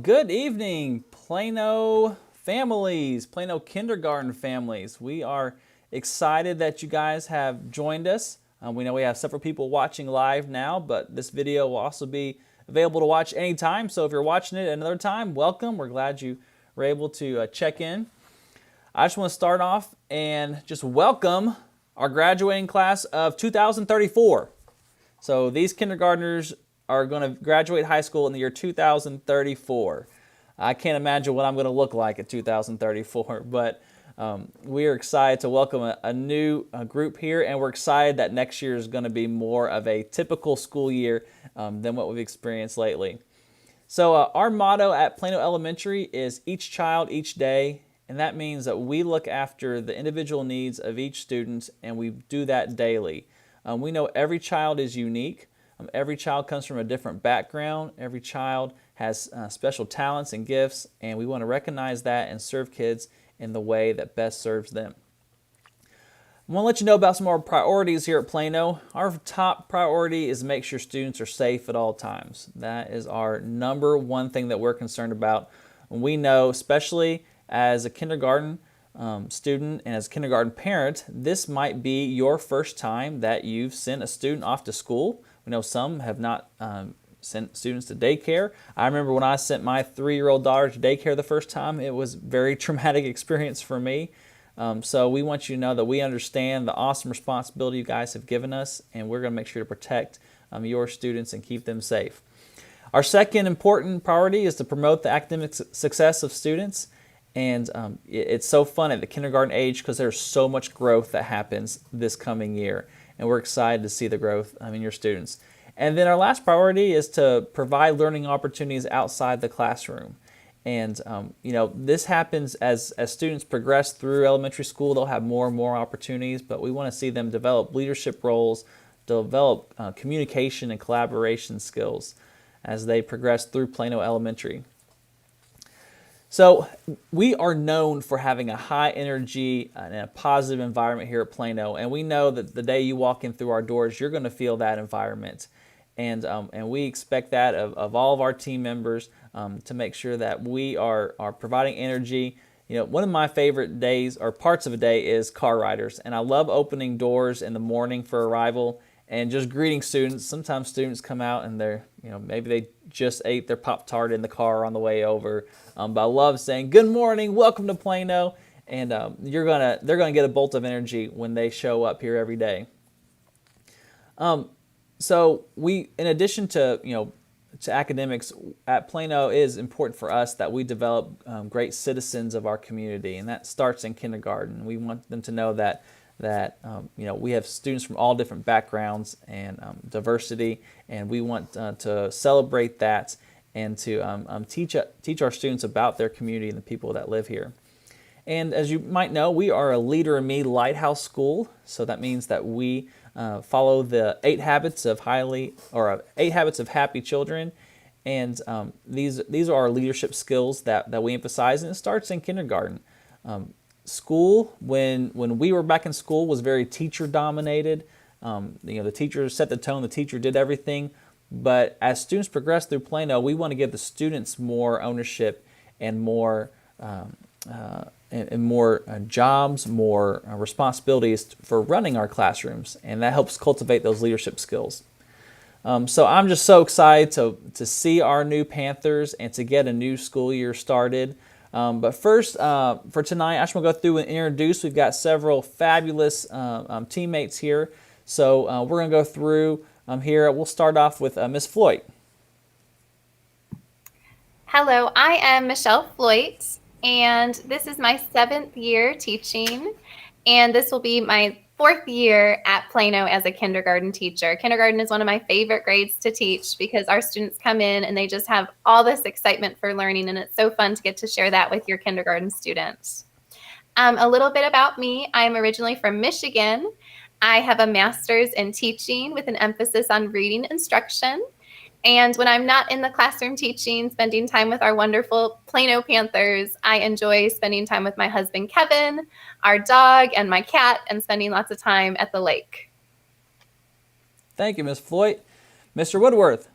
Good evening, Plano families, Plano kindergarten families. We are excited that you guys have joined us. We know we have several people watching live now, but this video will also be available to watch anytime. So if you're watching it another time, welcome. We're glad you were able to check in. I just want to start off and just welcome our graduating class of 2034. So these kindergartners are going to graduate high school in the year 2034. I can't imagine what I'm going to look like at 2034, but we are excited to welcome a new group here, and we're excited that next year is going to be more of a typical school year than what we've experienced lately. So our motto at Plano Elementary is each child, each day, and that means that we look after the individual needs of each student, and we do that daily. We know every child is unique. Every child comes from a different background. Every child has special talents and gifts, and we want to recognize that and serve kids in the way that best serves them. I want to let you know about some of our priorities here at Plano. Our top priority is to make sure students are safe at all times. That is our number one thing that we're concerned about. And we know, especially as a kindergarten student and as a kindergarten parent, this might be your first time that you've sent a student off to school. We know some have not sent students to daycare. I remember when I sent my 3-year-old daughter to daycare the first time, it was a very traumatic experience for me. So we want you to know that we understand the awesome responsibility you guys have given us, and we're going to make sure to protect your students and keep them safe. Our second important priority is to promote the academic success of students. And it's so fun at the kindergarten age because there's so much growth that happens this coming year. And we're excited to see the growth in your students. And then our last priority is to provide learning opportunities outside the classroom. And this happens as students progress through elementary school. They'll have more and more opportunities, but we want to see them develop leadership roles, develop communication and collaboration skills as they progress through Plano Elementary. So we are known for having a high energy and a positive environment here at Plano, and we know that the day you walk in through our doors, you're going to feel that environment. And we expect that of all of our team members to make sure that we are providing energy. You know, one of my favorite days or parts of a day is car riders, and I love opening doors in the morning for arrival and just greeting students. Sometimes students come out and they're, maybe they just ate their Pop-Tart in the car on the way over. But I love saying, good morning, welcome to Plano. And they're gonna get a bolt of energy when they show up here every day. So we, in addition to academics at Plano, it is important for us that we develop great citizens of our community, and that starts in kindergarten. We want them to know that we have students from all different backgrounds and diversity, and we want to celebrate that and to teach our students about their community and the people that live here. And as you might know, we are a Leader in Me Lighthouse School, so that means that we follow the 8 habits of happy children, and these are our leadership skills that we emphasize, and it starts in kindergarten. School, when we were back in school, was very teacher dominated. The teacher set the tone, the teacher did everything. But as students progress through Plano, we want to give the students more ownership and more jobs, more responsibilities for running our classrooms, and that helps cultivate those leadership skills. So I'm just so excited to see our new Panthers and to get a new school year started. But first, for tonight, I just want to go through and introduce. We've got several fabulous teammates here. So we're going to go through here. We'll start off with Miss Floyd. Hello, I am Michelle Floyd, and this is my 7th year teaching, and this will be my 4th year at Plano as a kindergarten teacher. Kindergarten is one of my favorite grades to teach because our students come in and they just have all this excitement for learning, and it's so fun to get to share that with your kindergarten students. A little bit about me. I'm originally from Michigan. I have a master's in teaching with an emphasis on reading instruction. And when I'm not in the classroom teaching, spending time with our wonderful Plano Panthers, I enjoy spending time with my husband, Kevin, our dog, and my cat, and spending lots of time at the lake. Thank you, Ms. Floyd. Mr. Woodworth.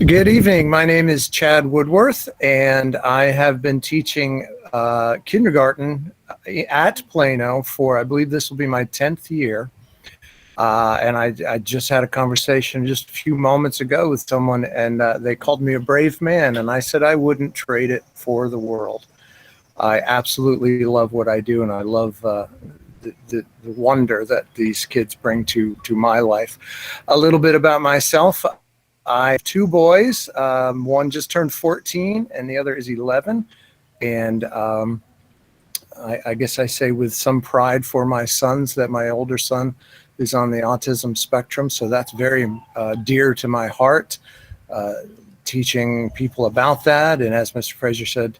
Good evening. My name is Chad Woodworth, and I have been teaching kindergarten at Plano for, I believe this will be my 10th year. And I just had a conversation just a few moments ago with someone, and they called me a brave man, and I said I wouldn't trade it for the world. I absolutely love what I do, and I love the wonder that these kids bring to my life. A little bit about myself. I have two boys. One just turned 14 and the other is 11. And I guess I say with some pride for my sons that my older son is on the autism spectrum. So that's very dear to my heart, teaching people about that. And as Mr. Fraser said,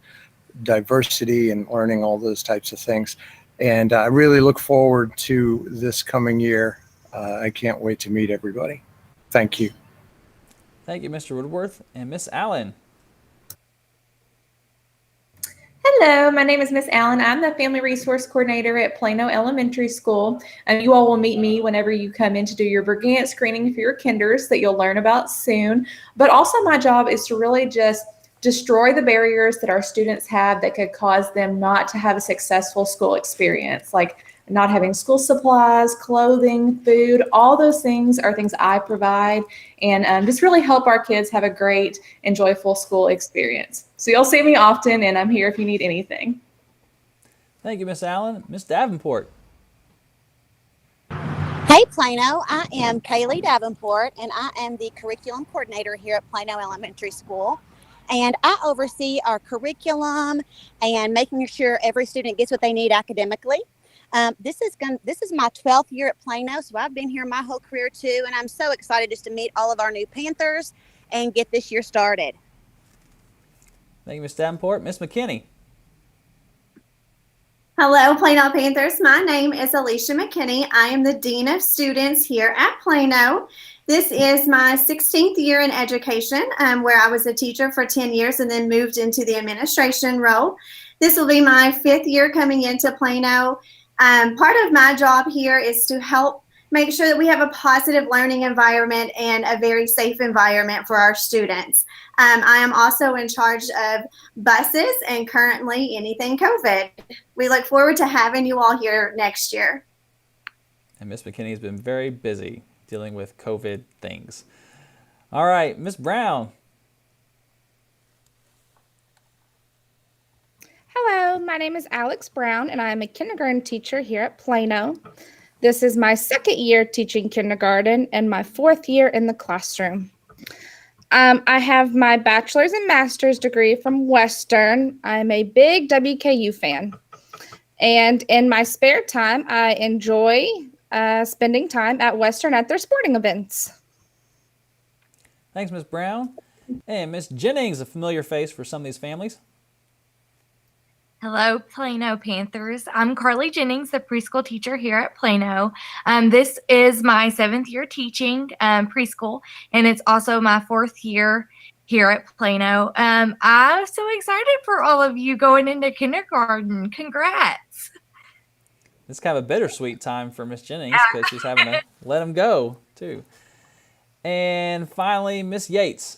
diversity and learning all those types of things. And I really look forward to this coming year. I can't wait to meet everybody. Thank you. Thank you, Mr. Woodworth. And Miss Allen. Hello, my name is Miss Allen. I'm the Family Resource Coordinator at Plano Elementary School. And you all will meet me whenever you come in to do your Brigade screening for your kinders that you'll learn about soon. But also my job is to really just destroy the barriers that our students have that could cause them not to have a successful school experience, like not having school supplies, clothing, food. All those things are things I provide, and just really help our kids have a great and joyful school experience. So you'll see me often, and I'm here if you need anything. Thank you, Miss Allen. Miss Davenport. Hey Plano, I am Kaylee Davenport, and I am the curriculum coordinator here at Plano Elementary School. And I oversee our curriculum and making sure every student gets what they need academically. This is my 12th year at Plano, so I've been here my whole career too, and I'm so excited just to meet all of our new Panthers and get this year started. Thank you, Miss Davenport. Miss McKinney. Hello, Plano Panthers. My name is Alicia McKinney. I am the Dean of Students here at Plano. This is my 16th year in education, where I was a teacher for 10 years and then moved into the administration role. This will be my 5th year coming into Plano. Part of my job here is to help make sure that we have a positive learning environment and a very safe environment for our students. I am also in charge of buses and currently anything COVID. We look forward to having you all here next year. And Miss McKinney has been very busy dealing with COVID things. All right, Miss Brown. Hello, my name is Alex Brown, and I am a kindergarten teacher here at Plano. This is my 2nd year teaching kindergarten and my 4th year in the classroom. I have my bachelor's and master's degree from Western. I'm a big WKU fan. And in my spare time, I enjoy spending time at Western at their sporting events. Thanks, Miss Brown. And Miss Jennings, a familiar face for some of these families. Hello, Plano Panthers. I'm Carly Jennings, the preschool teacher here at Plano. This is my 7th year teaching preschool, and it's also my 4th year here at Plano. I'm so excited for all of you going into kindergarten. Congrats. It's kind of a bittersweet time for Miss Jennings because she's having to let them go, too. And finally, Miss Yates.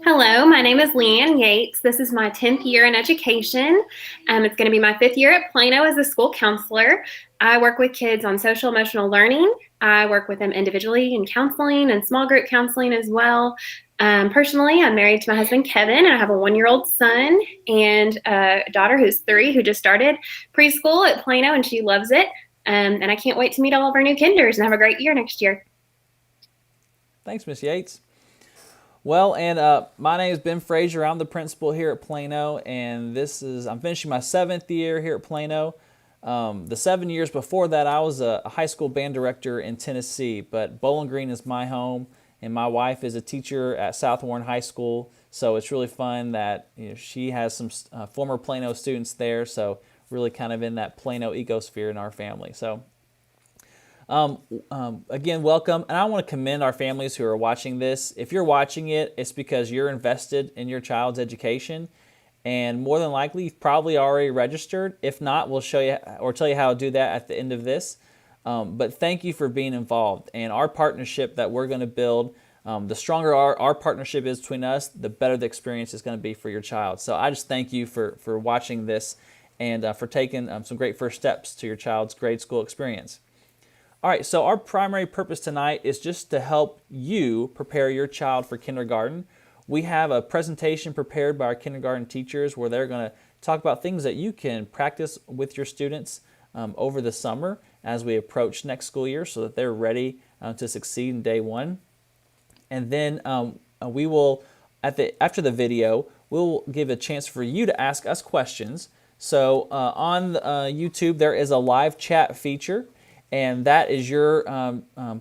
Hello, my name is Leanne Yates. This is my 10th year in education. It's going to be my 5th year at Plano as a school counselor. I work with kids on social emotional learning. I work with them individually in counseling and small group counseling as well. Personally, I'm married to my husband, Kevin, and I have a 1-year-old son and a daughter who's 3 who just started preschool at Plano, and she loves it. And I can't wait to meet all of our new kinders and have a great year next year. Thanks, Miss Yates. Well, and my name is Ben Fraser. I'm the principal here at Plano, and I'm finishing my 7th year here at Plano. The 7 years before that, I was a high school band director in Tennessee, but Bowling Green is my home, and my wife is a teacher at South Warren High School, so it's really fun that she has some former Plano students there, so really kind of in that Plano ecosphere in our family. So again, welcome. And I want to commend our families who are watching this. If you're watching it, it's because you're invested in your child's education. And more than likely, you've probably already registered. If not, we'll show you or tell you how to do that at the end of this. But thank you for being involved. And our partnership that we're going to build the stronger our partnership is between us, the better the experience is going to be for your child. So I just thank you for watching this and for taking some great first steps to your child's grade school experience. All right, so our primary purpose tonight is just to help you prepare your child for kindergarten. We have a presentation prepared by our kindergarten teachers where they're going to talk about things that you can practice with your students over the summer as we approach next school year so that they're ready to succeed in day one. And then we will, after the video, we'll give a chance for you to ask us questions. So on YouTube, there is a live chat feature, and that is your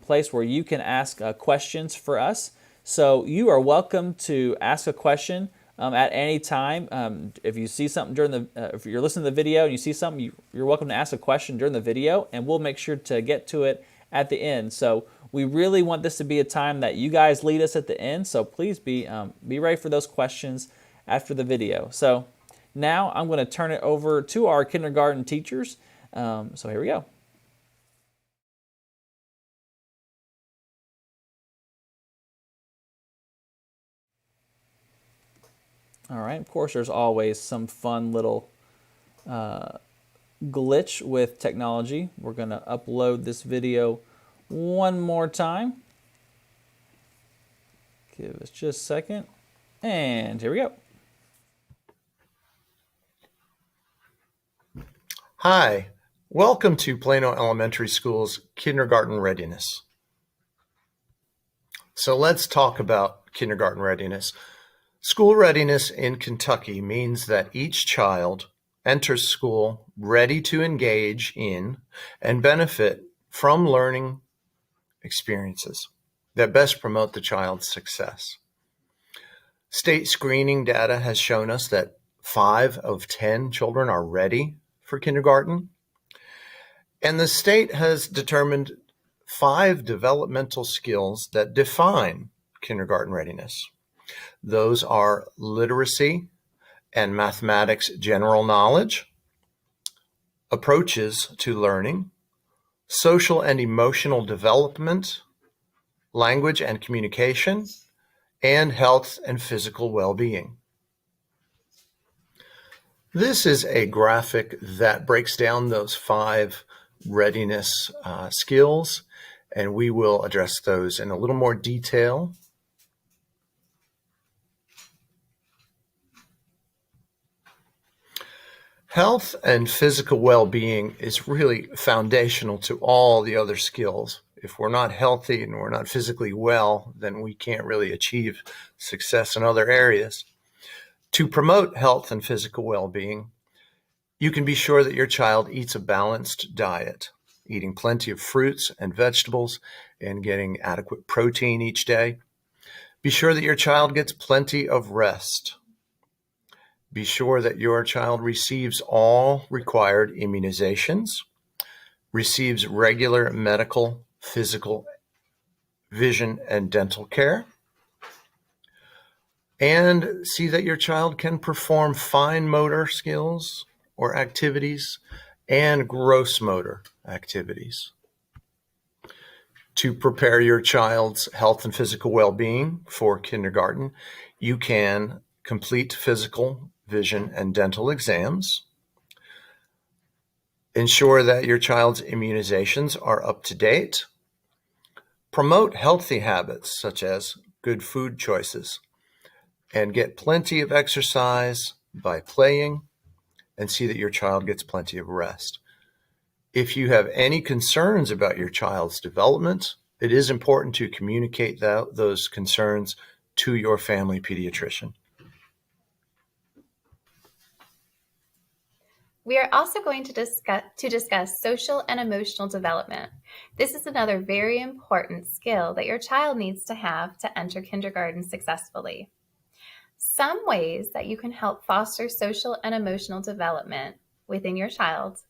place where you can ask questions for us. So you are welcome to ask a question at any time. If you see something during the, if you're listening to the video and you see something, you're welcome to ask a question during the video, and we'll make sure to get to it at the end. So we really want this to be a time that you guys lead us at the end. So please be ready for those questions after the video. So now I'm going to turn it over to our kindergarten teachers. So here we go. All right, of course, there's always some fun little glitch with technology. We're going to upload this video one more time. Give us just a second. And here we go. Hi, welcome to Plano Elementary School's Kindergarten Readiness. So let's talk about kindergarten readiness. School readiness in Kentucky means that each child enters school ready to engage in and benefit from learning experiences that best promote the child's success. State screening data has shown us that 5 of 10 children are ready for kindergarten, and the state has determined 5 developmental skills that define kindergarten readiness. Those are literacy and mathematics general knowledge, approaches to learning, social and emotional development, language and communication, and health and physical well-being. This is a graphic that breaks down those 5 readiness skills, and we will address those in a little more detail. Health and physical well-being is really foundational to all the other skills. If we're not healthy and we're not physically well, then we can't really achieve success in other areas. To promote health and physical well-being, you can be sure that your child eats a balanced diet, eating plenty of fruits and vegetables and getting adequate protein each day. Be sure that your child gets plenty of rest. Be sure that your child receives all required immunizations, receives regular medical, physical, vision, and dental care, and see that your child can perform fine motor skills or activities and gross motor activities. To prepare your child's health and physical well-being for kindergarten, you can complete physical, vision, and dental exams. Ensure that your child's immunizations are up to date. Promote healthy habits such as good food choices, and get plenty of exercise by playing, and see that your child gets plenty of rest. If you have any concerns about your child's development, it is important to communicate those concerns to your family pediatrician. We are also going to discuss social and emotional development. This is another very important skill that your child needs to have to enter kindergarten successfully. Some ways that you can help foster social and emotional development within your child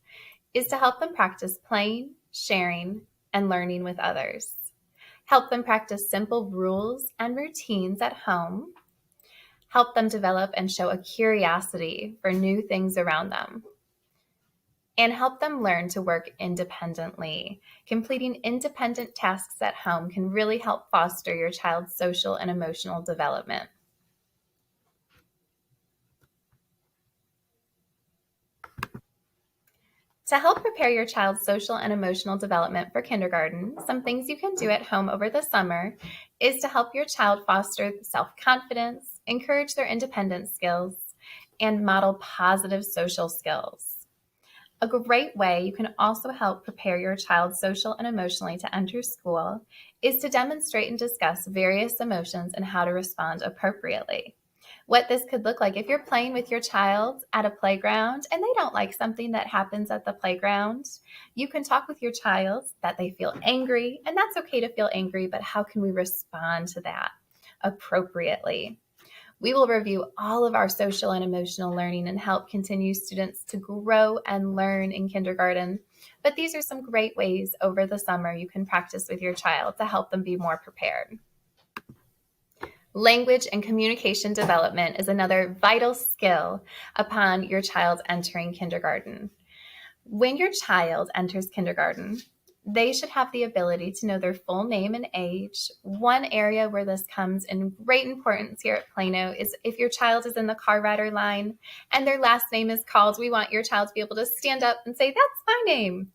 is to help them practice playing, sharing, and learning with others. Help them practice simple rules and routines at home. Help them develop and show a curiosity for new things around them. and help them learn to work independently. Completing independent tasks at home can really help foster your child's social and emotional development. To help prepare your child's social and emotional development for kindergarten, some things you can do at home over the summer is to help your child foster self-confidence, encourage their independence skills, and model positive social skills. A great way you can also help prepare your child social and emotionally to enter school is to demonstrate and discuss various emotions and how to respond appropriately. What this could look like if you're playing with your child at a playground and they don't like something that happens at the playground, you can talk with your child that they feel angry, and that's okay to feel angry, but how can we respond to that appropriately? We will review all of our social and emotional learning and help continue students to grow and learn in kindergarten. But these are some great ways over the summer you can practice with your child to help them be more prepared. Language and communication development is another vital skill upon your child entering kindergarten. When your child enters kindergarten, they should have the ability to know their full name and age. One area where this comes in great importance here at Plano is if your child is in the car rider line and their last name is called, we want your child to be able to stand up and say, "That's my name."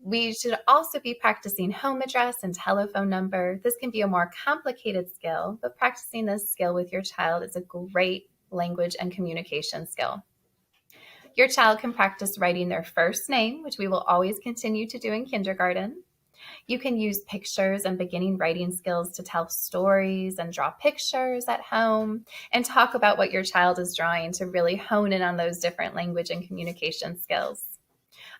We should also be practicing home address and telephone number. This can be a more complicated skill, but practicing this skill with your child is a great language and communication skill. Your child can practice writing their first name, which we will always continue to do in kindergarten. You can use pictures and beginning writing skills to tell stories and draw pictures at home and talk about what your child is drawing to really hone in on those different language and communication skills.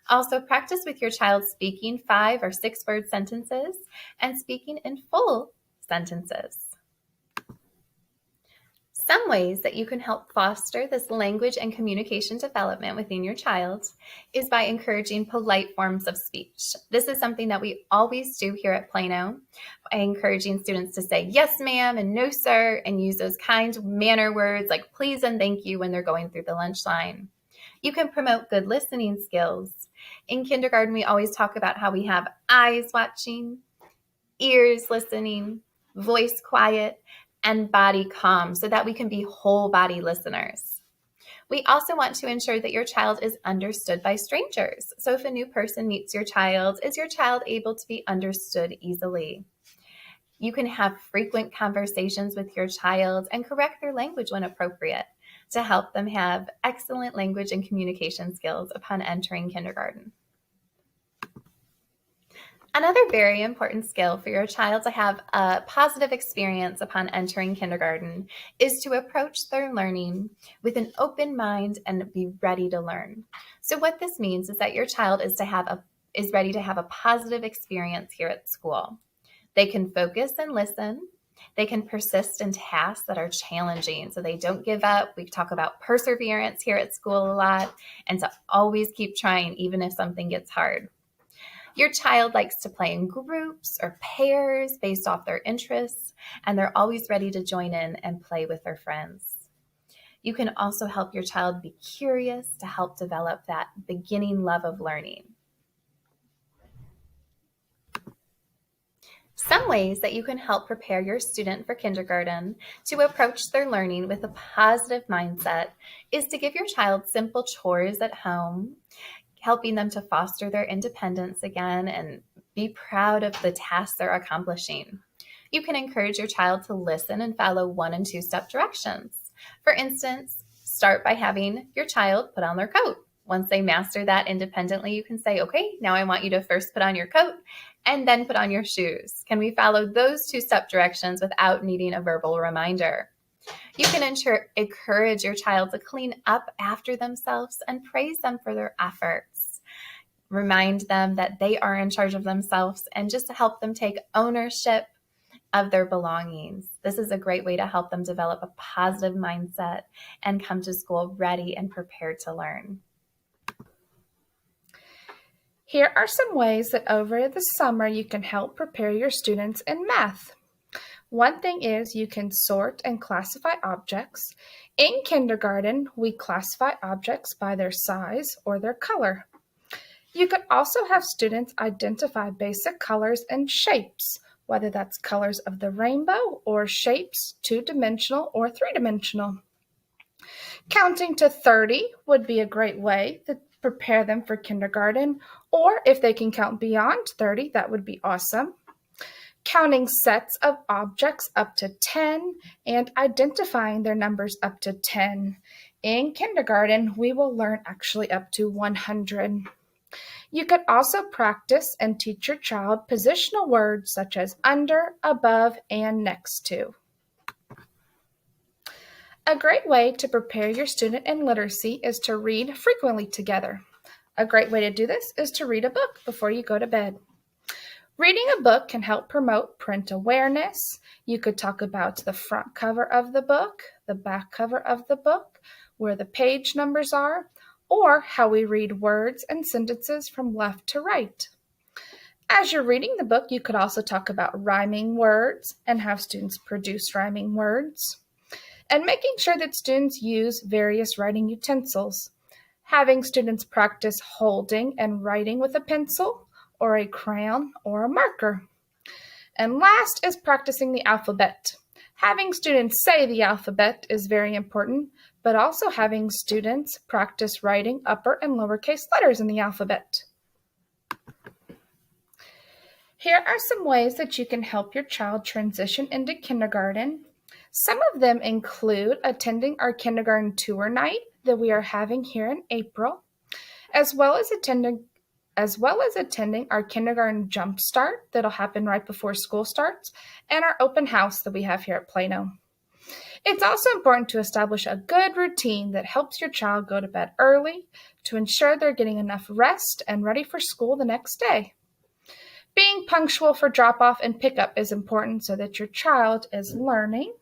Also, practice with your child speaking 5 or 6 word sentences and speaking in full sentences. Some ways that you can help foster this language and communication development within your child is by encouraging polite forms of speech. This is something that we always do here at Plano, by encouraging students to say yes, ma'am, and no, sir, and use those kind manner words like please and thank you when they're going through the lunch line. You can promote good listening skills. In kindergarten, we always talk about how we have eyes watching, ears listening, voice quiet, and body calm so that we can be whole body listeners. We also want to ensure that your child is understood by strangers. So if a new person meets your child, is your child able to be understood easily? You can have frequent conversations with your child and correct their language when appropriate to help them have excellent language and communication skills upon entering kindergarten. Another very important skill for your child to have a positive experience upon entering kindergarten is to approach their learning with an open mind and be ready to learn. So what this means is that your child is ready to have a positive experience here at school. They can focus and listen. They can persist in tasks that are challenging, so they don't give up. We talk about perseverance here at school a lot, and to always keep trying even if something gets hard. Your child likes to play in groups or pairs based off their interests, and they're always ready to join in and play with their friends. You can also help your child be curious to help develop that beginning love of learning. Some ways that you can help prepare your student for kindergarten to approach their learning with a positive mindset is to give your child simple chores at home, helping them to foster their independence again and be proud of the tasks they're accomplishing. You can encourage your child to listen and follow 1- and 2-step directions. For instance, start by having your child put on their coat. Once they master that independently, you can say, okay, now I want you to first put on your coat and then put on your shoes. Can we follow those 2-step directions without needing a verbal reminder? You can encourage your child to clean up after themselves and praise them for their efforts. Remind them that they are in charge of themselves and just to help them take ownership of their belongings. This is a great way to help them develop a positive mindset and come to school ready and prepared to learn. Here are some ways that over the summer you can help prepare your students in math. One thing is you can sort and classify objects. In kindergarten, we classify objects by their size or their color. You could also have students identify basic colors and shapes, whether that's colors of the rainbow or shapes 2-dimensional or 3-dimensional. Counting to 30 would be a great way to prepare them for kindergarten, or if they can count beyond 30, that would be awesome. Counting sets of objects up to 10 and identifying their numbers up to 10. In kindergarten, we will learn actually up to 100. You could also practice and teach your child positional words such as under, above, and next to. A great way to prepare your student in literacy is to read frequently together. A great way to do this is to read a book before you go to bed. Reading a book can help promote print awareness. You could talk about the front cover of the book, the back cover of the book, where the page numbers are, or how we read words and sentences from left to right. As you're reading the book, you could also talk about rhyming words and have students produce rhyming words, and making sure that students use various writing utensils. Having students practice holding and writing with a pencil or a crayon or a marker. And last is practicing the alphabet. Having students say the alphabet is very important, but also having students practice writing upper and lowercase letters in the alphabet. Here are some ways that you can help your child transition into kindergarten. Some of them include attending our kindergarten tour night that we are having here in April, as well as attending our kindergarten jump start that'll happen right before school starts, and our open house that we have here at Plano. It's also important to establish a good routine that helps your child go to bed early to ensure they're getting enough rest and ready for school the next day. Being punctual for drop-off and pickup is important so that your child is learning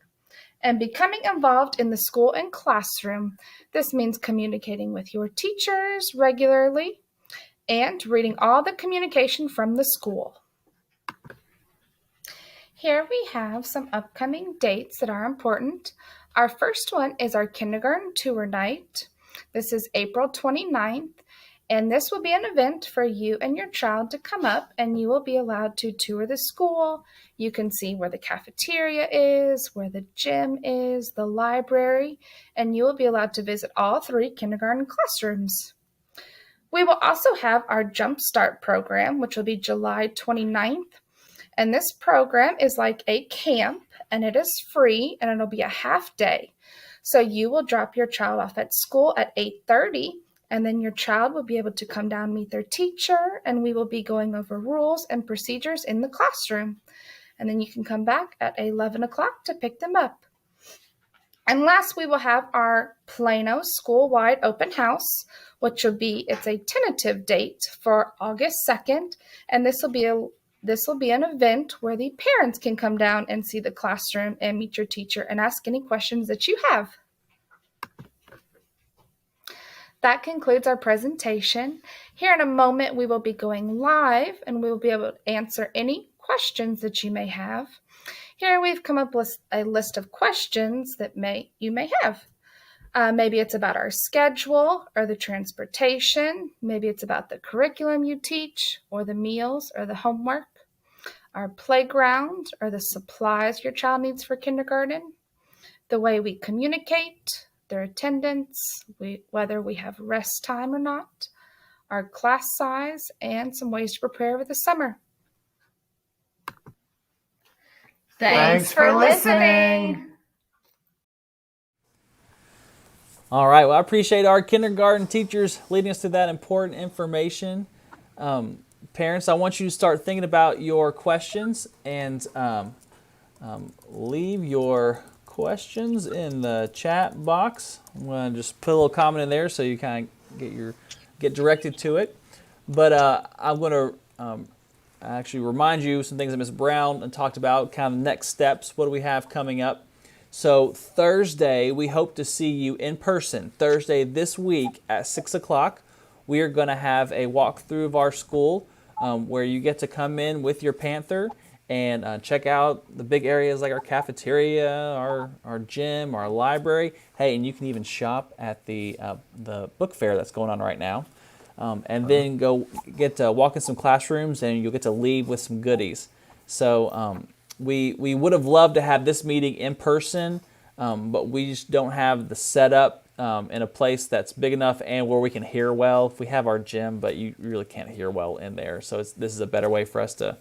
and becoming involved in the school and classroom. This means communicating with your teachers regularly and reading all the communication from the school. Here we have some upcoming dates that are important. Our first one is our kindergarten tour night. This is April 29th, and this will be an event for you and your child to come up, and you will be allowed to tour the school. You can see where the cafeteria is, where the gym is, the library, and you will be allowed to visit all 3 kindergarten classrooms. We will also have our Jump Start program, which will be July 29th. And this program is like a camp, and it is free, and it'll be a half day. So you will drop your child off at school at 8:30, and then your child will be able to come down, meet their teacher, and we will be going over rules and procedures in the classroom. And then you can come back at 11 o'clock to pick them up. And last, we will have our Plano school-wide open house, which will be, it's a tentative date for August 2nd, and this will be an event where the parents can come down and see the classroom and meet your teacher and ask any questions that you have. That concludes our presentation. Here in a moment, we will be going live and we will be able to answer any questions that you may have. Here we've come up with a list of questions that you may have. Maybe it's about our schedule or the transportation. Maybe it's about the curriculum you teach or the meals or the homework, our playground or the supplies your child needs for kindergarten, the way we communicate, their attendance, whether we have rest time or not, our class size, and some ways to prepare for the summer. Thanks for listening. All right, well, I appreciate our kindergarten teachers leading us to that important information. Parents, I want you to start thinking about your questions and leave your questions in the chat box. I'm going to just put a little comment in there so you kind of get directed to it. But I'm going to actually remind you some things that Ms. Brown talked about, kind of next steps. What do we have coming up? So Thursday, we hope to see you in person. Thursday this week at 6 o'clock, we are going to have a walkthrough of our school where you get to come in with your Panther and check out the big areas like our cafeteria, our gym, our library. Hey, and you can even shop at the book fair that's going on right now. and then go get to walk in some classrooms, and you'll get to leave with some goodies. So we would have loved to have this meeting in person, but we just don't have the setup in a place that's big enough and where we can hear well. If we have our gym, but you really can't hear well in there. So this is a better way for us to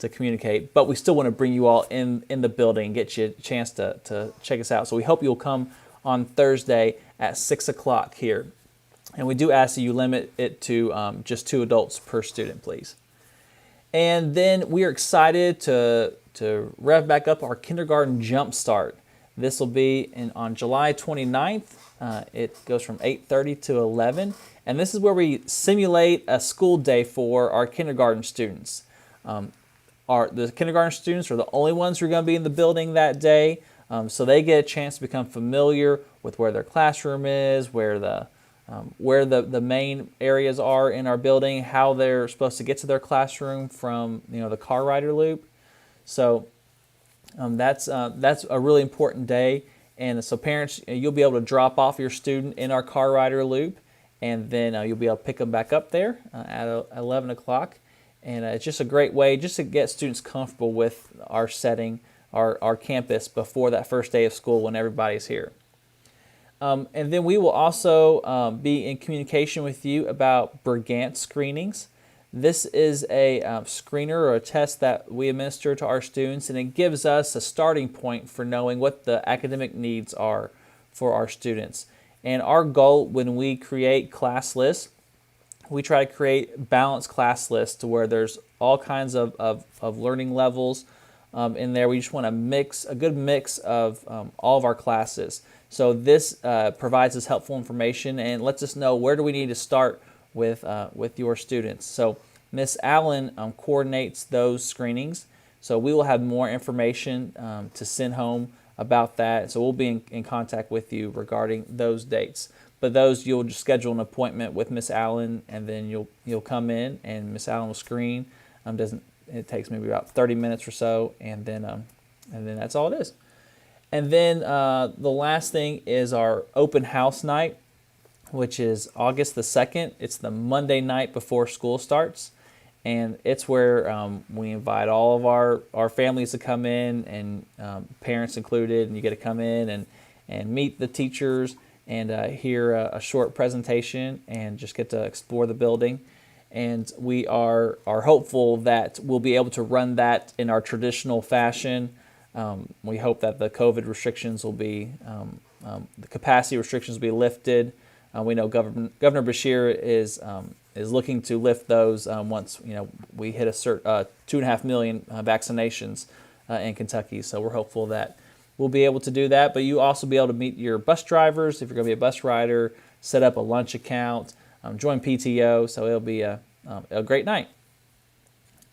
communicate. But we still want to bring you all in the building and get you a chance to check us out. So we hope you'll come on Thursday at 6 o'clock here. And we do ask that you limit it to just 2 adults per student, please. And then we are excited to rev back up our kindergarten jump start. This will be on July 29th. It goes from 8:30 to 11. And this is where we simulate a school day for our kindergarten students. The kindergarten students are the only ones who are going to be in the building that day. So they get a chance to become familiar with where their classroom is, where the main areas are in our building, how they're supposed to get to their classroom from the car rider loop. So that's a really important day. And so parents, you'll be able to drop off your student in our car rider loop, and then you'll be able to pick them back up there at 11 o'clock. And it's just a great way just to get students comfortable with our setting, our campus before that first day of school when everybody's here. And then we will also be in communication with you about Brigance screenings. This is a screener or a test that we administer to our students, and it gives us a starting point for knowing what the academic needs are for our students. And our goal when we create class lists, we try to create balanced class lists to where there's all kinds of learning levels in there. We just want a good mix of all of our classes. So this provides us helpful information and lets us know where do we need to start with your students. So Miss Allen coordinates those screenings. So we will have more information to send home about that. So we'll be in contact with you regarding those dates. But those you'll just schedule an appointment with Miss Allen, and then you'll come in and Miss Allen will screen. It takes maybe about 30 minutes or so, and then that's all it is. And then the last thing is our open house night, which is August the 2nd. It's the Monday night before school starts. And it's where we invite all of our families to come in, and parents included, and you get to come in and meet the teachers and hear a short presentation and just get to explore the building. And we are hopeful that we'll be able to run that in our traditional fashion. We hope that the COVID restrictions will be, the capacity restrictions will be lifted. We know Governor Beshear is looking to lift those once we hit a 2.5 million vaccinations in Kentucky. So we're hopeful that we'll be able to do that. But you also be able to meet your bus drivers if you're going to be a bus rider, set up a lunch account, join PTO. So it'll be a great night.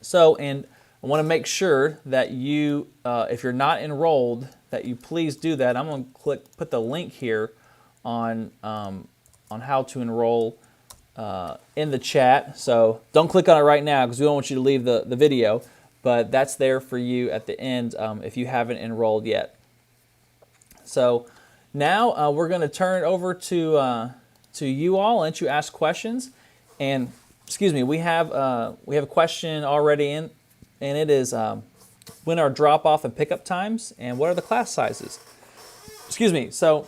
So, and I want to make sure that you, if you're not enrolled, that you please do that. I'm going to put the link here on how to enroll in the chat. So don't click on it right now because we don't want you to leave the video, but that's there for you at the end if you haven't enrolled yet. So now we're going to turn it over to you all and let you ask questions. And excuse me, we have a question already in, and it is when are drop-off and pickup times, and what are the class sizes? Excuse me. So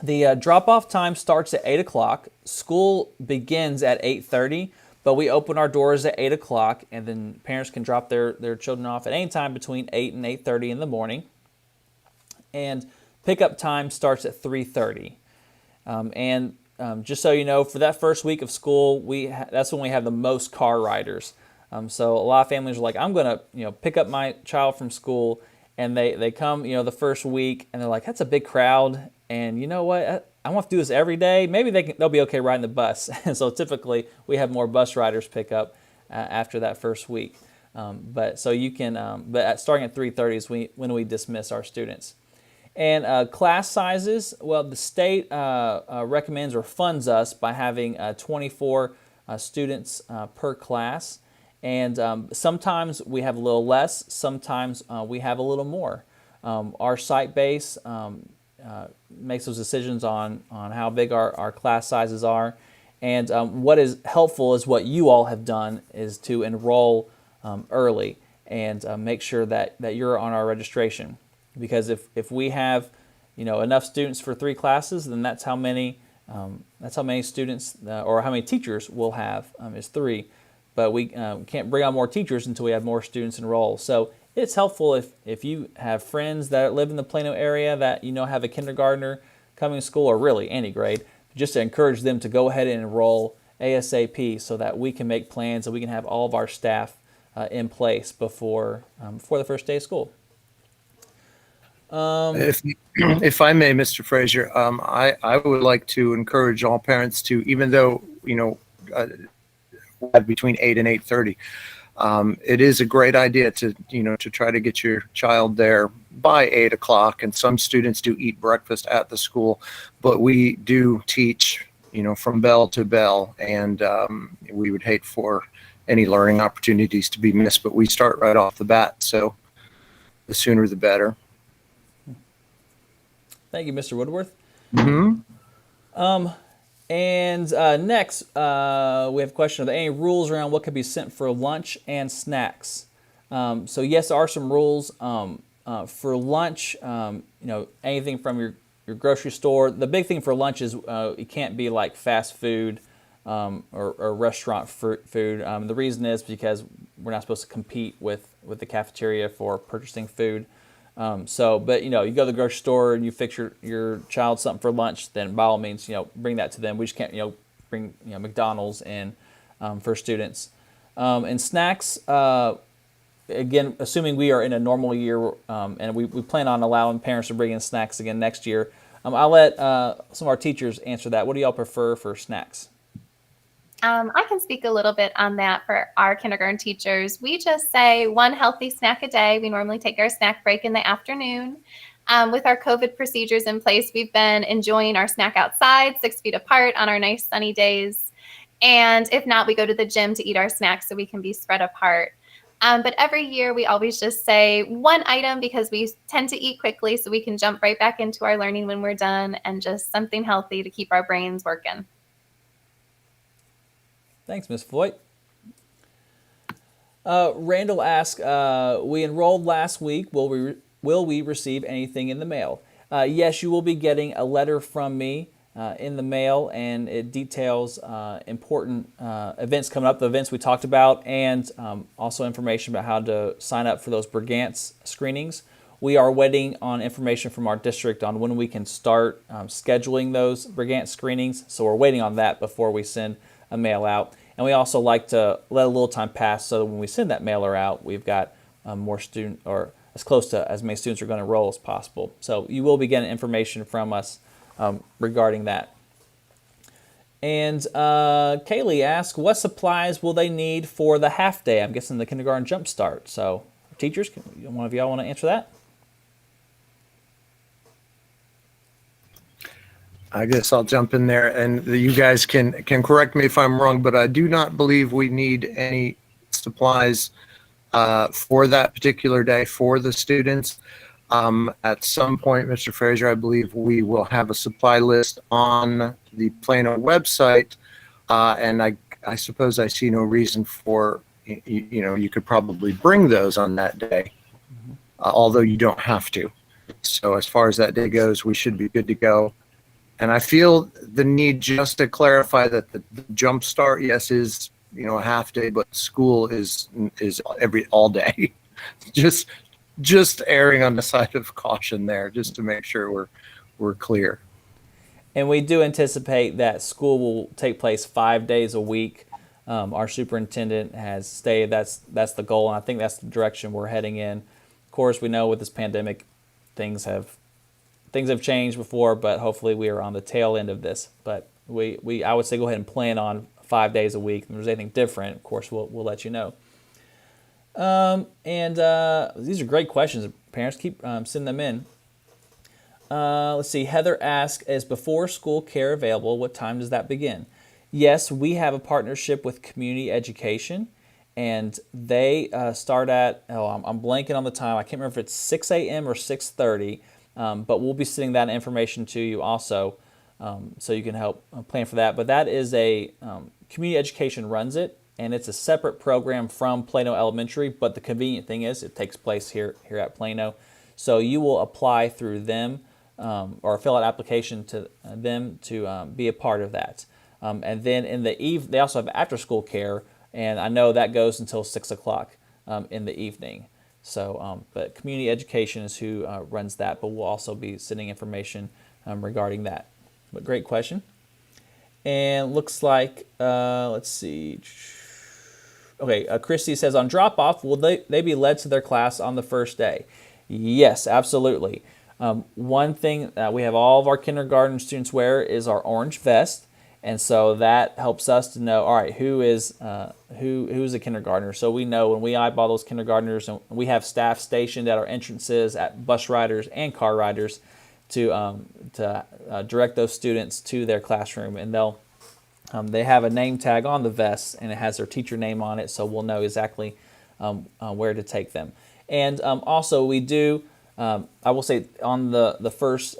the drop-off time starts at 8 o'clock. School begins at 8:30, but we open our doors at 8 o'clock, and then parents can drop their children off at any time between 8 and 8:30 in the morning. And pickup time starts at 3:30. Just so you know, for that first week of school, that's when we have the most car riders. So a lot of families are like, I'm going to pick up my child from school, and they come the first week, and they're like, that's a big crowd, and you know what? I want to do this every day. Maybe they'll be okay riding the bus. And so typically we have more bus riders pick up after that first week. But starting at 3:30 is when we dismiss our students. And class sizes, well, the state recommends or funds us by having 24 students per class. And sometimes we have a little less, sometimes we have a little more. Our site base makes those decisions on how big our class sizes are. And what is helpful is what you all have done is to enroll early and make sure that you're on our registration. Because if we have enough students for 3 classes, then that's how many students or how many teachers we'll have is 3. But we can't bring on more teachers until we have more students enroll. So it's helpful if you have friends that live in the Plano area that have a kindergartner coming to school, or really any grade, just to encourage them to go ahead and enroll ASAP so that we can make plans and we can have all of our staff in place before the first day of school. If I may, Mr. Frazier, I would like to encourage all parents to, even though between 8 and 8:30, it is a great idea to try to get your child there by 8 o'clock. And some students do eat breakfast at the school, but we do teach from bell to bell, and we would hate for any learning opportunities to be missed. But we start right off the bat, so the sooner the better. Thank you, Mr. Woodworth. Mm-hmm. And next, we have a question: are there any rules around what can be sent for lunch and snacks? So yes, there are some rules for lunch. Anything from your grocery store. The big thing for lunch is it can't be like fast food or restaurant food. The reason is because we're not supposed to compete with the cafeteria for purchasing food. But you go to the grocery store and you fix your child something for lunch, then by all means, bring that to them. We just can't, bring McDonald's in for students. And snacks, again, assuming we are in a normal year, and we plan on allowing parents to bring in snacks again next year. I'll let some of our teachers answer that. What do y'all prefer for snacks? I can speak a little bit on that for our kindergarten teachers. We just say 1 healthy snack a day. We normally take our snack break in the afternoon. With our COVID procedures in place, we've been enjoying our snack outside, 6 feet apart on our nice sunny days. And if not, we go to the gym to eat our snacks so we can be spread apart. But every year we always just say 1 item because we tend to eat quickly so we can jump right back into our learning when we're done, and just something healthy to keep our brains working. Thanks, Ms. Foyt. Randall asks, we enrolled last week. Will we receive anything in the mail? Yes, you will be getting a letter from me in the mail, and it details important events coming up, the events we talked about, and also information about how to sign up for those Brigance screenings. We are waiting on information from our district on when we can start scheduling those Brigance screenings, so we're waiting on that before we send a mail out. And we also like to let a little time pass so that when we send that mailer out, we've got more student, or as close to as many students are going to enroll as possible. So you will be getting information from us regarding that. And Kaylee asks, what supplies will they need for the half day? I'm guessing the kindergarten jump start. So teachers, one of y'all want to answer that? I guess I'll jump in there, and you guys can correct me if I'm wrong, but I do not believe we need any supplies for that particular day for the students. At some point, Mr. Frazier, I believe we will have a supply list on the Plano website, and I suppose I see no reason for, you could probably bring those on that day, although you don't have to. So as far as that day goes, we should be good to go. And I feel the need just to clarify that the jump start, yes, is a half day, but school is all day. just erring on the side of caution there, just to make sure we're clear. And we do anticipate that school will take place 5 days a week. Our superintendent has stated that's the goal, and I think that's the direction we're heading in. Of course, we know with this pandemic, things have changed before, but hopefully we are on the tail end of this. But I would say go ahead and plan on 5 days a week. If there's anything different, of course, we'll let you know. These are great questions. Parents, keep sending them in. Let's see. Heather asks, is before school care available? What time does that begin? Yes, we have a partnership with Community Education, and they start at, I'm blanking on the time. I can't remember if it's 6 a.m. or 6:30. But we'll be sending that information to you also. So you can help plan for that. But that is a community education runs it, and it's a separate program from Plano Elementary. But the convenient thing is it takes place here at Plano. So you will apply through them or fill out application to them to be a part of that. And then in the they also have after school care, and I know that goes until 6 o'clock in the evening. So, but community education is who runs that, but we'll also be sending information regarding that. But great question. And looks like, let's see. Okay, Christy says, on drop-off, will they be led to their class on the first day? Yes, absolutely. One thing that we have all of our kindergarten students wear is our orange vest. And so that helps us to know, all right, who's a kindergartner. So we know when we eyeball those kindergartners, and we have staff stationed at our entrances, at bus riders and car riders, to direct those students to their classroom. And they have a name tag on the vest, and it has their teacher name on it, so we'll know exactly where to take them. And also we do, I will say, on the first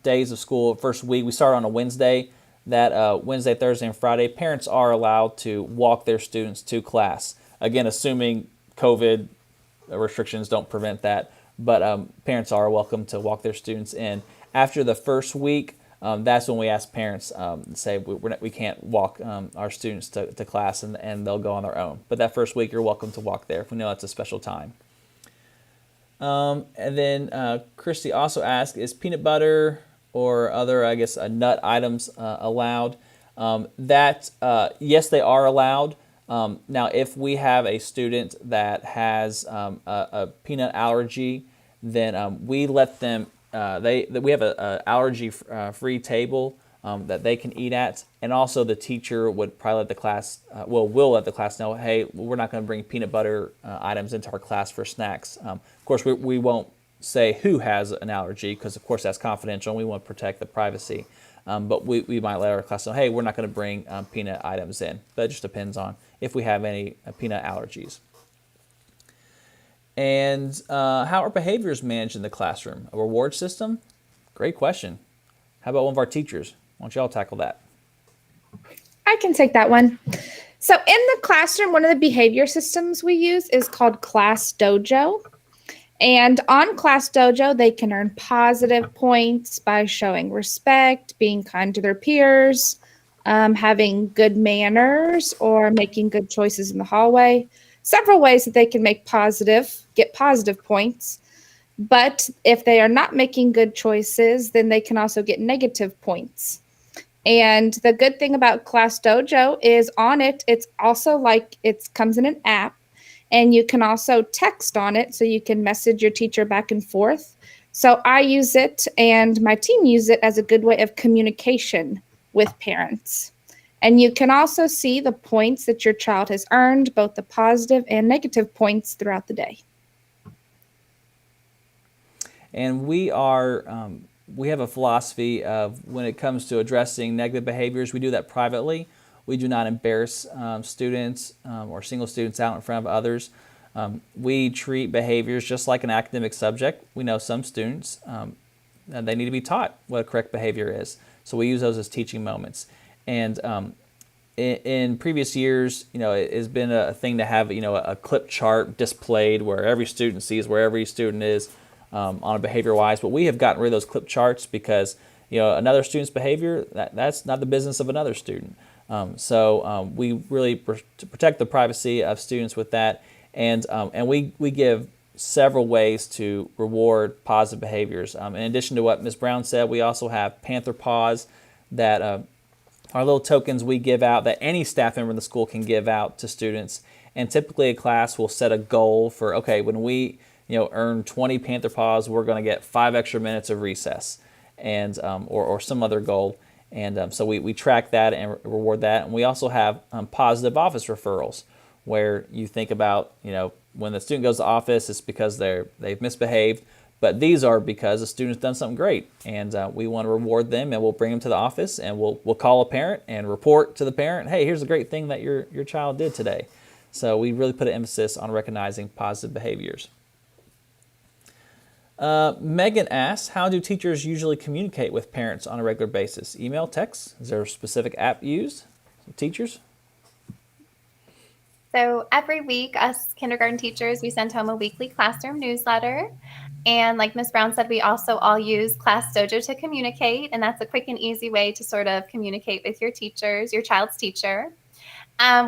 days of school, first week, we start on a Wednesday. That Wednesday, Thursday, and Friday, parents are allowed to walk their students to class. Again, assuming COVID restrictions don't prevent that, but parents are welcome to walk their students in. After the first week, that's when we ask parents, say we can't walk our students to class, and they'll go on their own. But that first week, you're welcome to walk there if we know that's a special time. And then Christy also asked, is peanut butter or other, I guess, nut items allowed? Yes, they are allowed. Now, if we have a student that has a peanut allergy, then we let them, we have an allergy-free table that they can eat at. And also the teacher would probably let the class, will let the class know, hey, we're not going to bring peanut butter items into our class for snacks. Of course, we won't say who has an allergy, because of course that's confidential and we want to protect the privacy. But we might let our class know, hey, we're not going to bring peanut items in. That just depends on if we have any peanut allergies. And how are behaviors managed in the classroom? A reward system? Great question. How about one of our teachers? Why don't y'all tackle that? I can take that one. So in the classroom, one of the behavior systems we use is called Class Dojo. And on Class Dojo, they can earn positive points by showing respect, being kind to their peers, having good manners, or making good choices in the hallway. Several ways that they can get positive points. But if they are not making good choices, then they can also get negative points. And the good thing about Class Dojo is on it, it's also like it comes in an app, and you can also text on it, so you can message your teacher back and forth. So I use it, and my team use it as a good way of communication with parents. And you can also see the points that your child has earned, both the positive and negative points throughout the day. And we have a philosophy of, when it comes to addressing negative behaviors, we do that privately. We do not embarrass students or single students out in front of others. We treat behaviors just like an academic subject. We know some students, they need to be taught what correct behavior is. So we use those as teaching moments. And in previous years, it has been a thing to have, a clip chart displayed where every student sees where every student is on a behavior-wise. But we have gotten rid of those clip charts because, another student's behavior, that's not the business of another student. So we really protect the privacy of students with that. And we give several ways to reward positive behaviors. In addition to what Ms. Brown said, we also have Panther Paws that are little tokens we give out that any staff member in the school can give out to students. And typically a class will set a goal for, okay, when we earn 20 Panther Paws, we're going to get 5 extra minutes of recess, and or some other goal. And so we track that and reward that. And we also have positive office referrals, where you think about, when the student goes to office, it's because they've misbehaved. But these are because the student's done something great. And we want to reward them, and we'll bring them to the office, and we'll call a parent and report to the parent, hey, here's a great thing that your child did today. So we really put an emphasis on recognizing positive behaviors. Megan asks, how do teachers usually communicate with parents on a regular basis? Email, text? Is there a specific app used? Teachers? So every week, us kindergarten teachers, we send home a weekly classroom newsletter. And like Ms. Brown said, we also all use Class Dojo to communicate. And that's a quick and easy way to sort of communicate with your teachers, your child's teacher.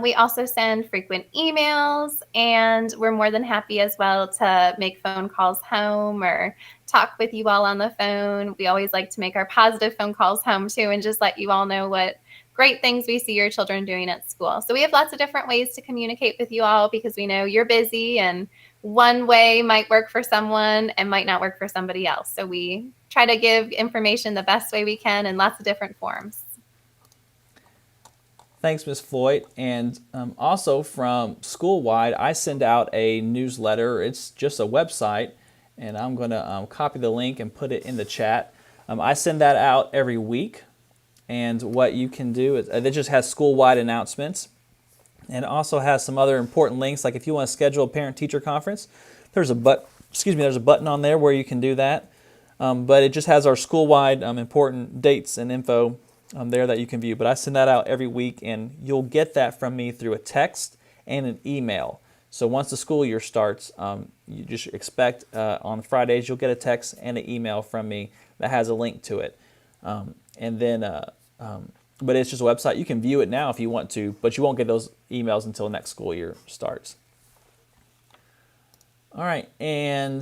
We also send frequent emails, and we're more than happy as well to make phone calls home or talk with you all on the phone. We always like to make our positive phone calls home too and just let you all know what great things we see your children doing at school. So we have lots of different ways to communicate with you all because we know you're busy and one way might work for someone and might not work for somebody else. So we try to give information the best way we can in lots of different forms. Thanks, Ms. Floyd. And also from Schoolwide, I send out a newsletter. It's just a website, and I'm going to copy the link and put it in the chat. I send that out every week, and what you can do is it just has school-wide announcements, and it also has some other important links. Like if you want to schedule a parent-teacher conference, there's a button on there where you can do that. But it just has our school-wide important dates and info there that you can view. But I send that out every week, and you'll get that from me through a text and an email. So once the school year starts, you just expect on Fridays you'll get a text and an email from me that has a link to it. But it's just a website. You can view it now if you want to, but you won't get those emails until next school year starts. All right, and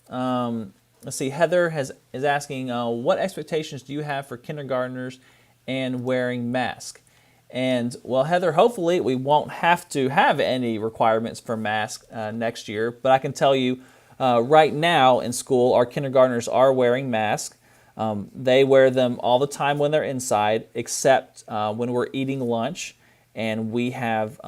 let's see. Heather is asking, what expectations do you have for kindergartners and wearing masks? And well, Heather, hopefully we won't have to have any requirements for masks next year. But I can tell you, right now in school, our kindergartners are wearing masks. They wear them all the time when they're inside, except when we're eating lunch, and we have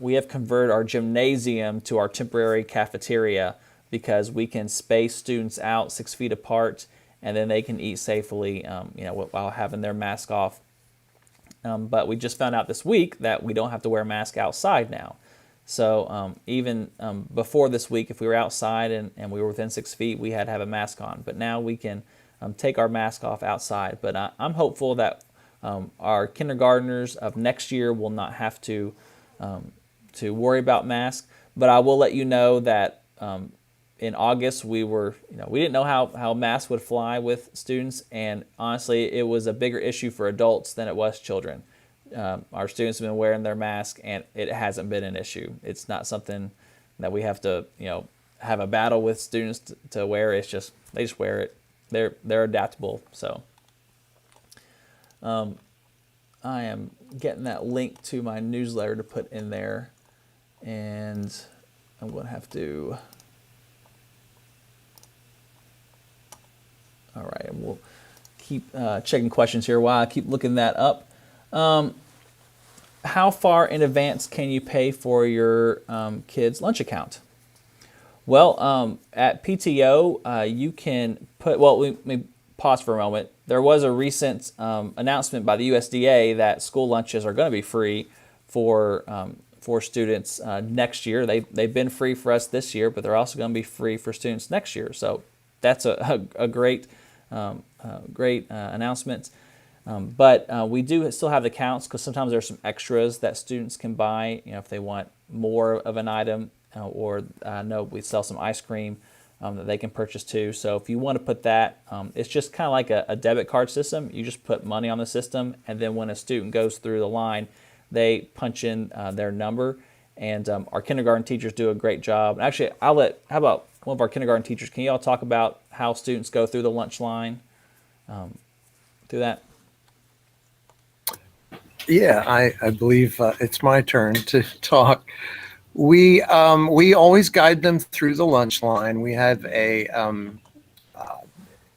converted our gymnasium to our temporary cafeteria because we can space students out 6 feet apart, and then they can eat safely, while having their mask off. But we just found out this week that we don't have to wear a mask outside now. So even before this week, if we were outside and we were within 6 feet, we had to have a mask on. But now we can take our mask off outside. But I'm hopeful that our kindergartners of next year will not have to worry about masks. But I will let you know that in August we didn't know how masks would fly with students, and honestly, it was a bigger issue for adults than it was children. Our students have been wearing their mask, and it hasn't been an issue. It's not something that we have to have a battle with students to wear. It's just they just wear it. They're adaptable. So I am getting that link to my newsletter to put in there, and I'm going to have to. All right, and we'll keep checking questions here while I keep looking that up. How far in advance can you pay for your kid's lunch account? Well, at PTO, you can put, well, let me pause for a moment. There was a recent announcement by the USDA that school lunches are going to be free for students next year. They've been free for us this year, but they're also going to be free for students next year. So that's a great announcement. But we do still have the counts because sometimes there's some extras that students can buy, if they want more of an item, or I know we sell some ice cream that they can purchase too. So if you want to put that, it's just kind of like a debit card system. You just put money on the system, and then when a student goes through the line, they punch in their number. And our kindergarten teachers do a great job. Actually, how about one of our kindergarten teachers, can you all talk about how students go through the lunch line? Do that? Yeah, I believe it's my turn to talk. We always guide them through the lunch line. We have in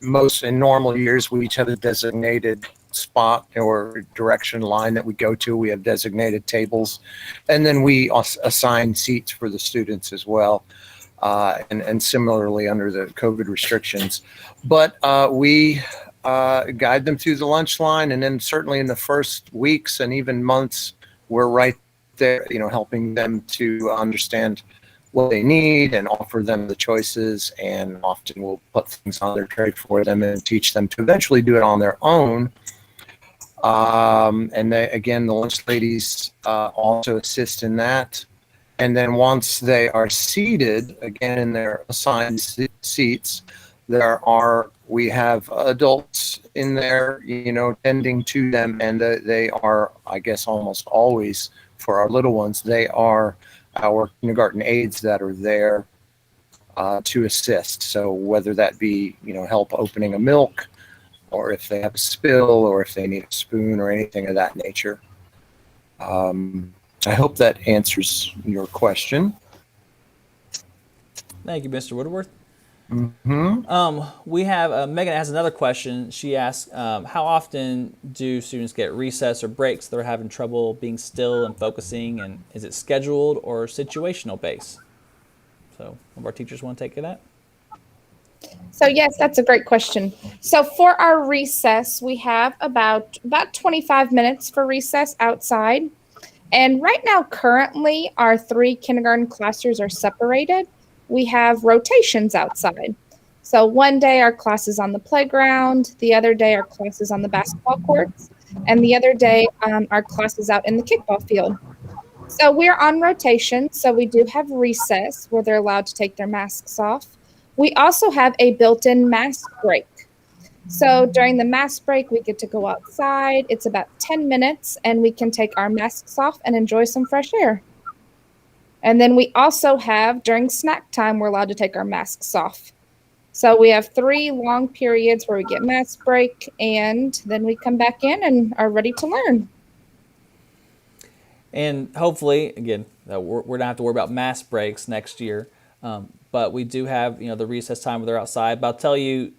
normal years, we each have a designated spot or direction line that we go to. We have designated tables, and then we assign seats for the students as well. And similarly under the COVID restrictions. But we guide them through the lunch line, and then certainly in the first weeks and even months, we're right there, helping them to understand what they need and offer them the choices, and often we'll put things on their tray for them and teach them to eventually do it on their own. And they, again, the lunch ladies also assist in that. And then once they are seated, again, in their assigned seats, we have adults in there, tending to them, and they are, I guess, almost always, for our little ones, they are our kindergarten aides that are there to assist. So whether that be, help opening a milk, or if they have a spill, or if they need a spoon or anything of that nature. I hope that answers your question. Thank you, Mr. Woodworth. Mm-hmm. We have Megan has another question. She asks, how often do students get recess or breaks? They're having trouble being still and focusing, and is it scheduled or situational based? So, one of our teachers want to take that. So yes, that's a great question. So for our recess, we have about 25 minutes for recess outside. And right now, currently, our 3 kindergarten classrooms are separated. We have rotations outside. So one day our class is on the playground, the other day our class is on the basketball courts, and the other day our class is out in the kickball field. So we're on rotation, so we do have recess where they're allowed to take their masks off. We also have a built-in mask break. So during the mask break, we get to go outside. It's about 10 minutes, and we can take our masks off and enjoy some fresh air. And then we also have, during snack time, we're allowed to take our masks off. So we have 3 long periods where we get mask break, and then we come back in and are ready to learn. And hopefully, again, we're not have to worry about mask breaks next year. But we do have, the recess time where they're outside. But I'll tell you,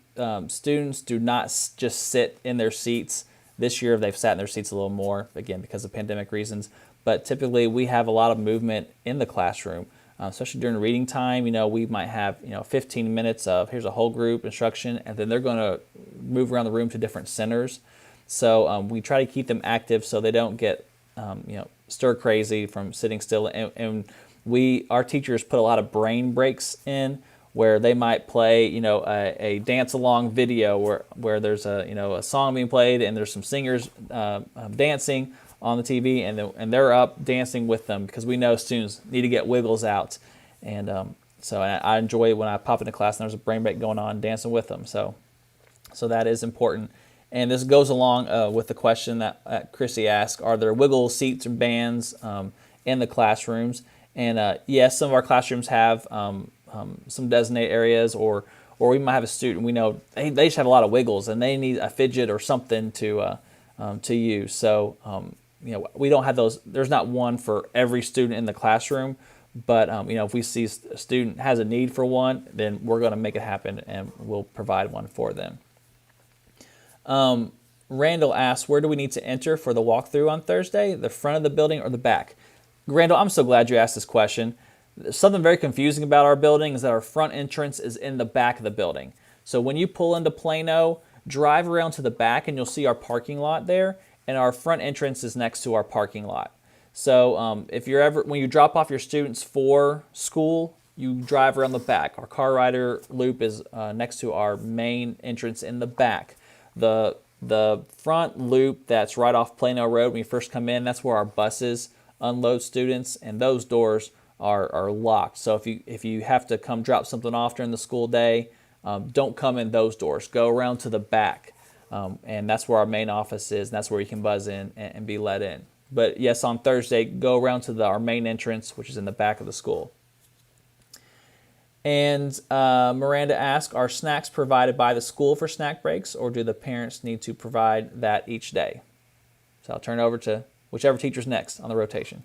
students do not just sit in their seats. This year, they've sat in their seats a little more, again, because of pandemic reasons. But typically, we have a lot of movement in the classroom, especially during reading time. We might have, 15 minutes of here's a whole group instruction, and then they're going to move around the room to different centers. So we try to keep them active so they don't get, stir crazy from sitting still. And our teachers put a lot of brain breaks in, where they might play, a dance along video where there's a song being played and there's some singers dancing on the TV, and they're up dancing with them, because we know students need to get wiggles out. And so I enjoy when I pop into class and there's a brain break going on, dancing with them. So that is important. And this goes along with the question that Chrissy asked: are there wiggle seats or bands in the classrooms? And yes, some of our classrooms have some designated areas, or we might have a student, we know they just have a lot of wiggles and they need a fidget or something to use. So we don't have those. There's not one for every student in the classroom, but if we see a student has a need for one, then we're going to make it happen and we'll provide one for them. Randall asks, where do we need to enter for the walkthrough on Thursday? The front of the building or the back? Randall, I'm so glad you asked this question. Something very confusing about our building is that our front entrance is in the back of the building. So when you pull into Plano, drive around to the back and you'll see our parking lot there, and our front entrance is next to our parking lot. So when you drop off your students for school, you drive around the back. Our car rider loop is next to our main entrance in the back. The front loop that's right off Plano Road when you first come in, that's where our buses unload students, and those doors are locked. So if you have to come drop something off during the school day, don't come in those doors. Go around to the back, and that's where our main office is, and that's where you can buzz in and be let in. But yes, on Thursday, go around to our main entrance, which is in the back of the school. And Miranda asks, are snacks provided by the school for snack breaks, or do the parents need to provide that each day? So I'll turn it over to whichever teacher's next on the rotation.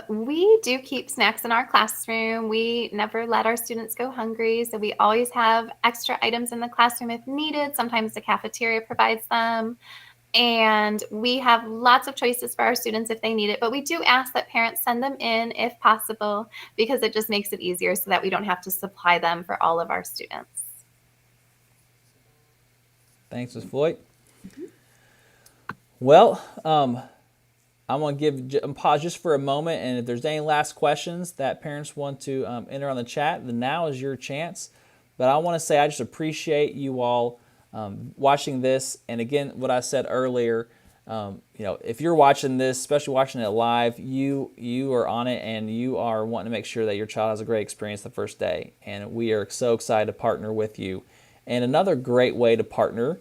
We do keep snacks in our classroom. We never let our students go hungry, so we always have extra items in the classroom if needed. Sometimes the cafeteria provides them. And we have lots of choices for our students if they need it, but we do ask that parents send them in if possible, because it just makes it easier so that we don't have to supply them for all of our students. Thanks, Ms. Floyd. Well, I'm going to pause just for a moment, and if there's any last questions that parents want to enter on the chat, then now is your chance. But I want to say I just appreciate you all watching this. And again, what I said earlier, if you're watching this, especially watching it live, you are on it and you are wanting to make sure that your child has a great experience the first day. And we are so excited to partner with you. And another great way to partner,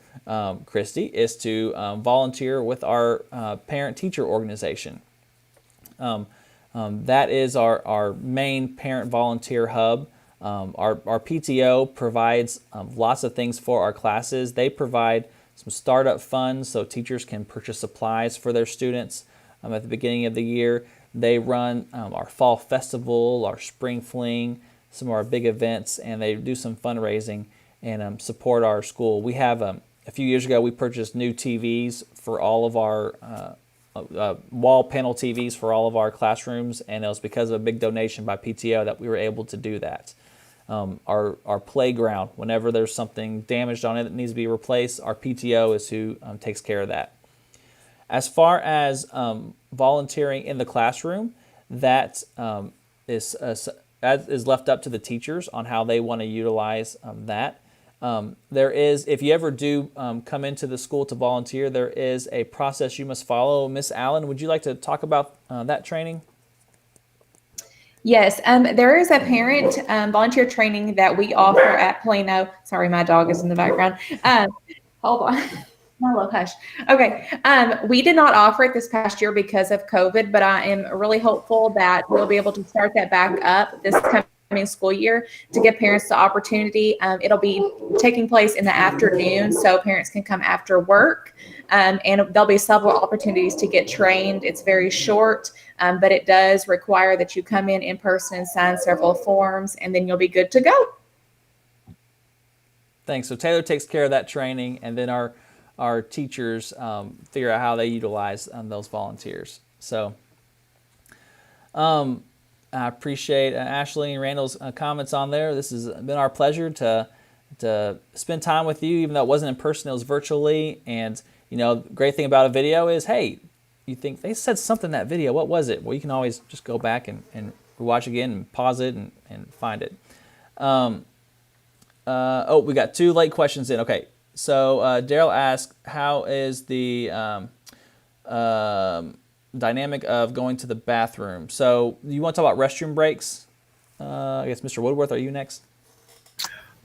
Christy, is to volunteer with our parent-teacher organization. That is our main parent volunteer hub. Our PTO provides lots of things for our classes. They provide some startup funds so teachers can purchase supplies for their students at the beginning of the year. They run our fall festival, our spring fling, some of our big events, and they do some fundraising and support our school. We have, a few years ago, we purchased new TVs for all of our wall panel TVs for all of our classrooms, and it was because of a big donation by PTO that we were able to do that. Our playground, whenever there's something damaged on it that needs to be replaced, our PTO is who takes care of that. As far as volunteering in the classroom, that is left up to the teachers on how they want to utilize that. There is, if you ever do come into the school to volunteer, there is a process you must follow. Miss Allen, would you like to talk about that training? Yes, there is a parent volunteer training that we offer at Plano. Sorry, my dog is in the background. Hold on. My little hush. Okay. We did not offer it this past year because of COVID, but I am really hopeful that we'll be able to start that back up this coming school year to give parents the opportunity. It'll be taking place in the afternoon, so parents can come after work, and there'll be several opportunities to get trained. It's very short, but it does require that you come in person and sign several forms, and then you'll be good to go. Thanks. So Taylor takes care of that training, and then our teachers figure out how they utilize those volunteers. So I appreciate Ashley and Randall's comments on there. This has been our pleasure to spend time with you, even though it wasn't in person, it was virtually. And, the great thing about a video is, hey, you think they said something in that video. What was it? Well, you can always just go back and watch again and pause it and find it. We got 2 late questions in. Okay. So Daryl asked, how is the dynamic of going to the bathroom? So you want to talk about restroom breaks? I guess Mr. Woodworth, are you next?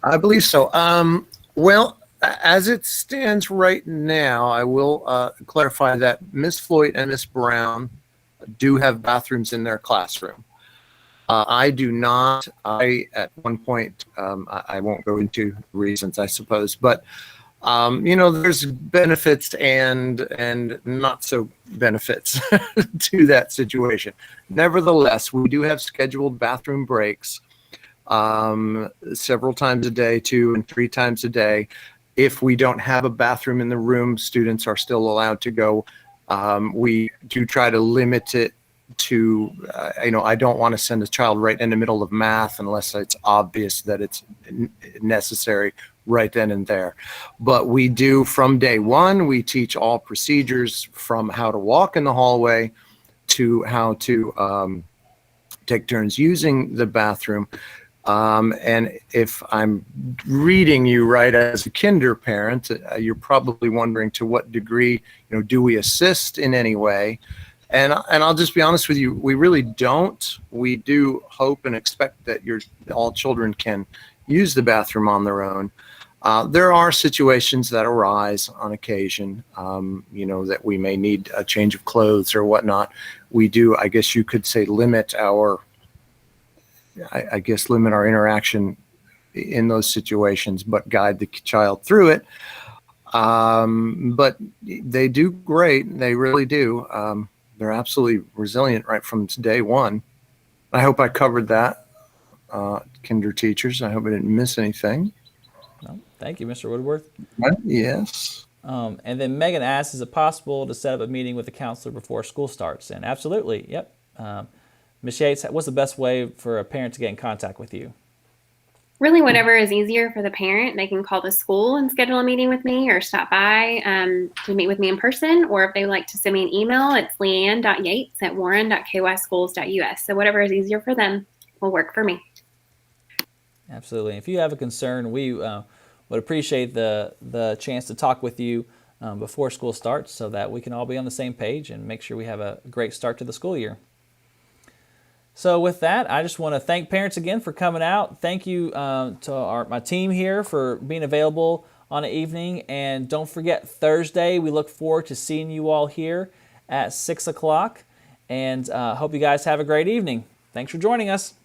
I believe so. Well, as it stands right now, I will clarify that Miss Floyd and Miss Brown do have bathrooms in their classroom. I do not. At one point, I won't go into reasons, I suppose, but there's benefits and not so benefits to that situation. Nevertheless, we do have scheduled bathroom breaks several times a day, 2 and 3 times a day. If we don't have a bathroom in the room, students are still allowed to go. We do try to limit it to, I don't want to send a child right in the middle of math unless it's obvious that it's necessary right then and there. But we do, from day one, we teach all procedures from how to walk in the hallway to how to take turns using the bathroom. And if I'm reading you right as a kinder parent, you're probably wondering to what degree, do we assist in any way? And I'll just be honest with you, we really don't. We do hope and expect that all children can use the bathroom on their own. There are situations that arise on occasion, that we may need a change of clothes or whatnot. We do, I guess you could say, limit our interaction in those situations, but guide the child through it. But they do great. They really do. They're absolutely resilient right from day one. I hope I covered that, kinder teachers. I hope I didn't miss anything. No, thank you, Mr. Woodworth. Yes. And then Megan asks, is it possible to set up a meeting with the counselor before school starts? And absolutely, yep. Ms. Yates, what's the best way for a parent to get in contact with you? really whatever is easier for the parent. They can call the school and schedule a meeting with me or stop by to meet with me in person. Or if they like to send me an email, it's leanne.yates@warren.kyschools.us. So whatever is easier for them will work for me. Absolutely. If you have a concern, we would appreciate the chance to talk with you before school starts so that we can all be on the same page and make sure we have a great start to the school year. So with that, I just want to thank parents again for coming out. Thank you to my team here for being available on the evening. And don't forget, Thursday, we look forward to seeing you all here at 6 o'clock. And hope you guys have a great evening. Thanks for joining us.